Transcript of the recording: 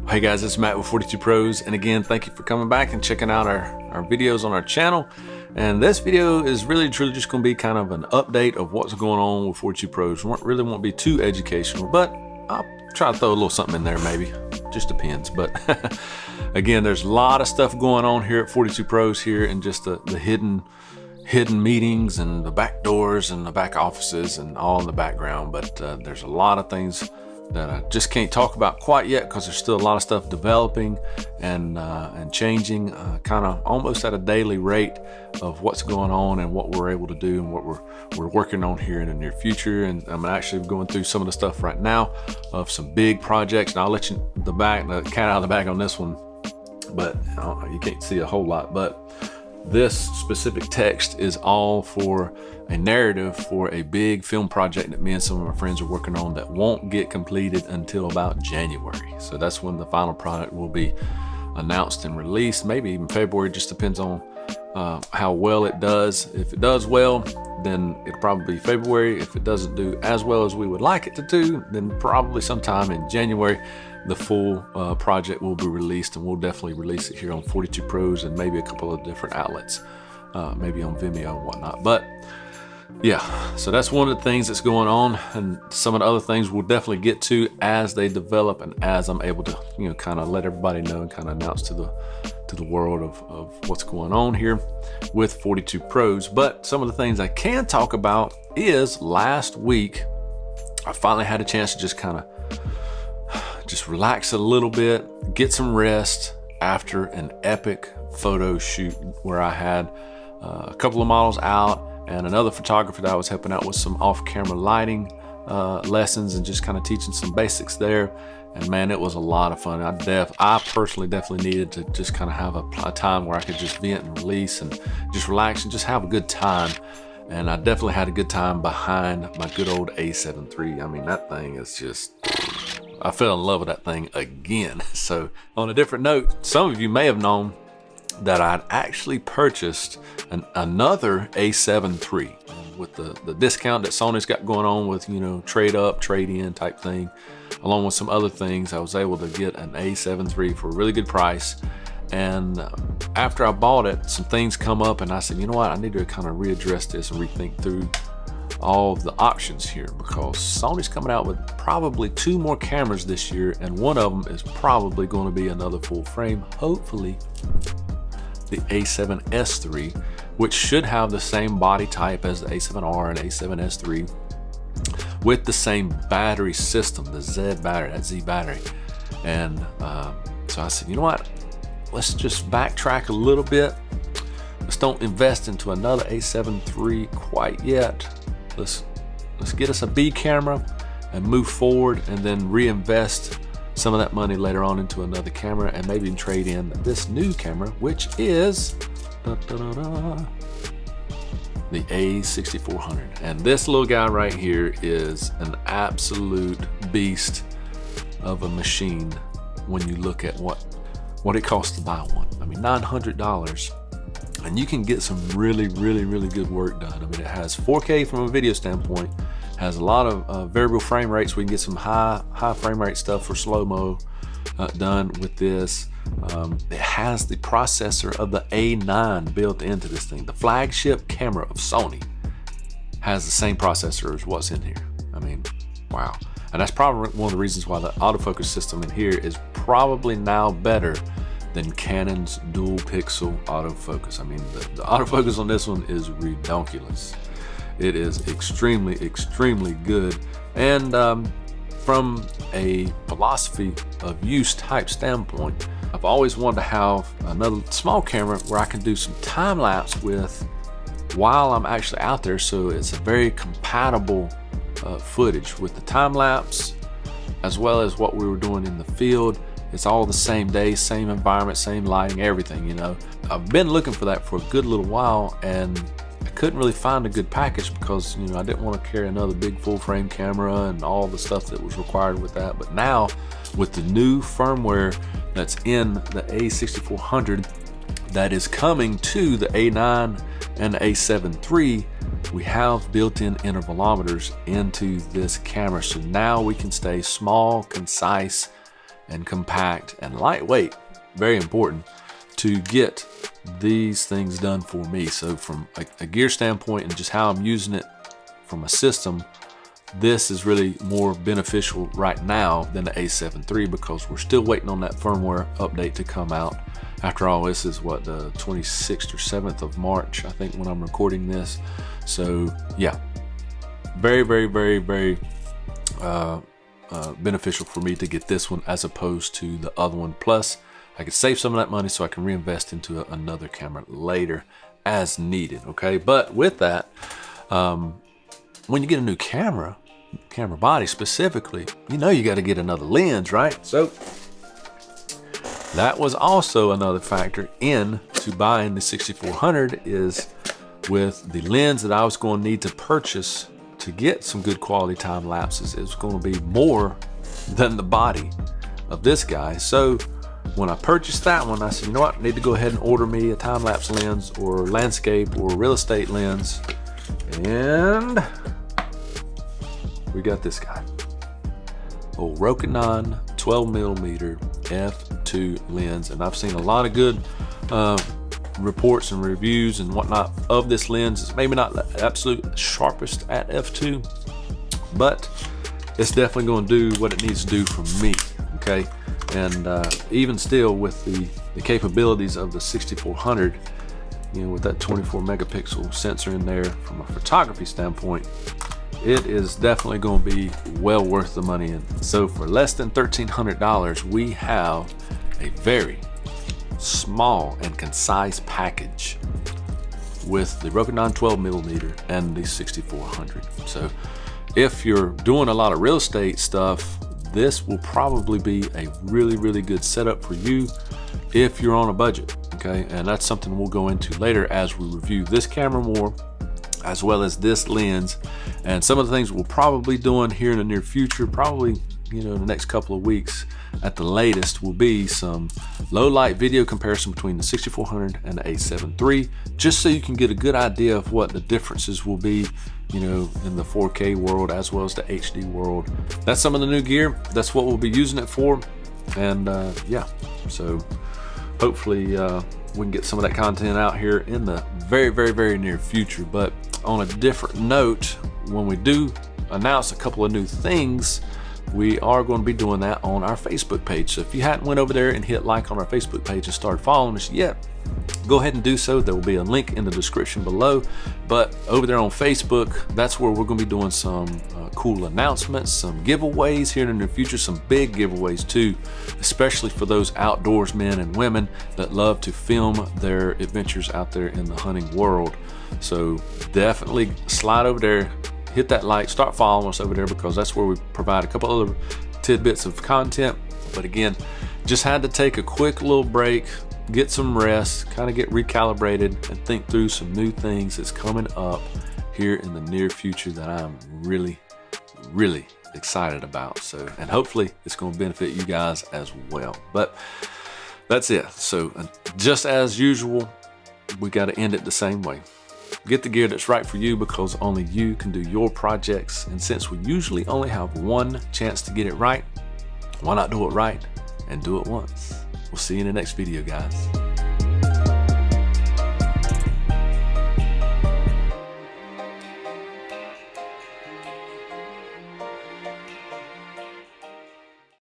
Hey guys, it's Matt with 42 Pros, and again, thank you for coming back and checking out our videos on our channel. And this video is really truly just going to be kind of an update of what's going on with 42 Pros. Really won't be too educational, but I'll try to throw a little something in there maybe. Just depends. But again, there's a lot of stuff going on here at 42 Pros here, and just the hidden meetings and the back doors and the back offices and all in the background. But there's a lot of things that I just can't talk about quite yet because there's still a lot of stuff developing and changing, kind of almost at a daily rate of what's going on and what we're able to do and what we're working on here in the near future. And I'm actually going through some of the stuff right now of some big projects, and I'll let you the cat out of the bag on this one, but you can't see a whole lot. But this specific text is all for a narrative for a big film project that me and some of my friends are working on that won't get completed until about January. So that's when the final product will be announced and released, maybe even February. Just depends on how well it does. If it does well, then it'll probably be February. If it doesn't do as well as we would like it to do, then probably sometime in January the full project will be released, and we'll definitely release it here on 42 Pros and maybe a couple of different outlets, maybe on Vimeo and whatnot. But yeah, so that's one of the things that's going on, and some of the other things we'll definitely get to as they develop and as I'm able to, you know, kind of let everybody know and kind of announce to the world of what's going on here with 42 Pros. But some of the things I can talk about is last week I finally had a chance to just kind of relax a little bit, get some rest after an epic photo shoot where I had a couple of models out and another photographer that I was helping out with some off-camera lighting lessons and just kind of teaching some basics there. And man, it was a lot of fun. I personally definitely needed to just kind of have a time where I could just vent and release and just relax and just have a good time. And I definitely had a good time behind my good old A7 III. I mean, that thing is just, I fell in love with that thing again. So on a different note, some of you may have known that I'd actually purchased another A7 III with the discount that Sony's got going on with, you know, trade up, trade in type thing, along with some other things. I was able to get an A7 III for a really good price. And after I bought it, some things come up and I said, you know what, I need to kind of readdress this and rethink through all of the options here, because Sony's coming out with probably 2 more cameras this year, and one of them is probably going to be another full frame, hopefully the A7S III, which should have the same body type as the A7R and A7S III with the same battery system, the Z battery, that Z battery. And so I said, you know what, let's just backtrack a little bit. Let's don't invest into another A7 III quite yet. Let's get us a B camera and move forward, and then reinvest some of that money later on into another camera, and maybe trade in this new camera, which is the A6400. And this little guy right here is an absolute beast of a machine when you look at what it costs to buy one. I mean, $900, and you can get some really good work done. I mean, it has 4K from a video standpoint, has a lot of variable frame rates. We can get some high frame rate stuff for slow-mo done with this. It has the processor of the A9 built into this thing. The flagship camera of Sony has the same processor as what's in here. I mean, wow. And that's probably one of the reasons why the autofocus system in here is probably now better than Canon's dual pixel autofocus. I mean, the autofocus on this one is redonkulous. It is extremely good. And from a philosophy of use type standpoint, I've always wanted to have another small camera where I can do some time lapse with while I'm actually out there. So it's a very compatible footage with the time lapse as well as what we were doing in the field. It's all the same day, same environment, same lighting, everything, you know. I've been looking for that for a good little while, and I couldn't really find a good package because, you know, I didn't want to carry another big full frame camera and all the stuff that was required with that. But now with the new firmware that's in the A6400 that is coming to the A9 and the A7 III, we have built-in intervalometers into this camera. So now we can stay small, concise, and compact and lightweight, very important, to get these things done for me. So from a gear standpoint and just how I'm using it from a system, this is really more beneficial right now than the A7 III, because we're still waiting on that firmware update to come out. After all, this is what, the 26th or 7th of March, I think, when I'm recording this. So yeah, very beneficial for me to get this one as opposed to the other one. Plus I could save some of that money so I can reinvest into another camera later as needed. Okay, but with that, when you get a new camera body specifically, you know you got to get another lens, right? So that was also another factor in to buying the 6400, is with the lens that I was going to need to purchase to get some good quality time lapses. It's going to be more than the body of this guy. So when I purchased that one, I said, you know what, I need to go ahead and order me a time-lapse lens or landscape or real estate lens. And we got this guy, old Rokinon 12mm f2 lens. And I've seen a lot of good reports and reviews and whatnot of this lens. It's maybe not the absolute sharpest at f2, but it's definitely going to do what it needs to do for me. Okay, and even still, with the capabilities of the 6400, you know, with that 24 megapixel sensor in there, from a photography standpoint, it is definitely going to be well worth the money. And so for less than $1,300, we have a very small and concise package with the Rokinon 12mm and the 6400. So if you're doing a lot of real estate stuff, this will probably be a really good setup for you if you're on a budget. Okay, and that's something we'll go into later as we review this camera more, as well as this lens, and some of the things we'll probably be doing here in the near future, probably, you know, in the next couple of weeks at the latest, will be some low light video comparison between the 6400 and the A7 III, just so you can get a good idea of what the differences will be, you know, in the 4K world as well as the HD world. That's some of the new gear. That's what we'll be using it for. And yeah, so hopefully we can get some of that content out here in the very near future. But on a different note, when we do announce a couple of new things, we are going to be doing that on our Facebook page. So if you hadn't went over there and hit like on our Facebook page and started following us yet, go ahead and do so. There will be a link in the description below. But over there on Facebook, that's where we're going to be doing some cool announcements, some giveaways here in the near future, some big giveaways too, especially for those outdoors men and women that love to film their adventures out there in the hunting world. So definitely slide over there, hit that like, start following us over there, because that's where we provide a couple other tidbits of content. But again, just had to take a quick little break, get some rest, kind of get recalibrated, and think through some new things that's coming up here in the near future that I'm really excited about. So, and hopefully it's going to benefit you guys as well. But that's it. So just as usual, we got to end it the same way. Get the gear that's right for you, because only you can do your projects. And since we usually only have one chance to get it right, why not do it right and do it once? We'll see you in the next video, guys.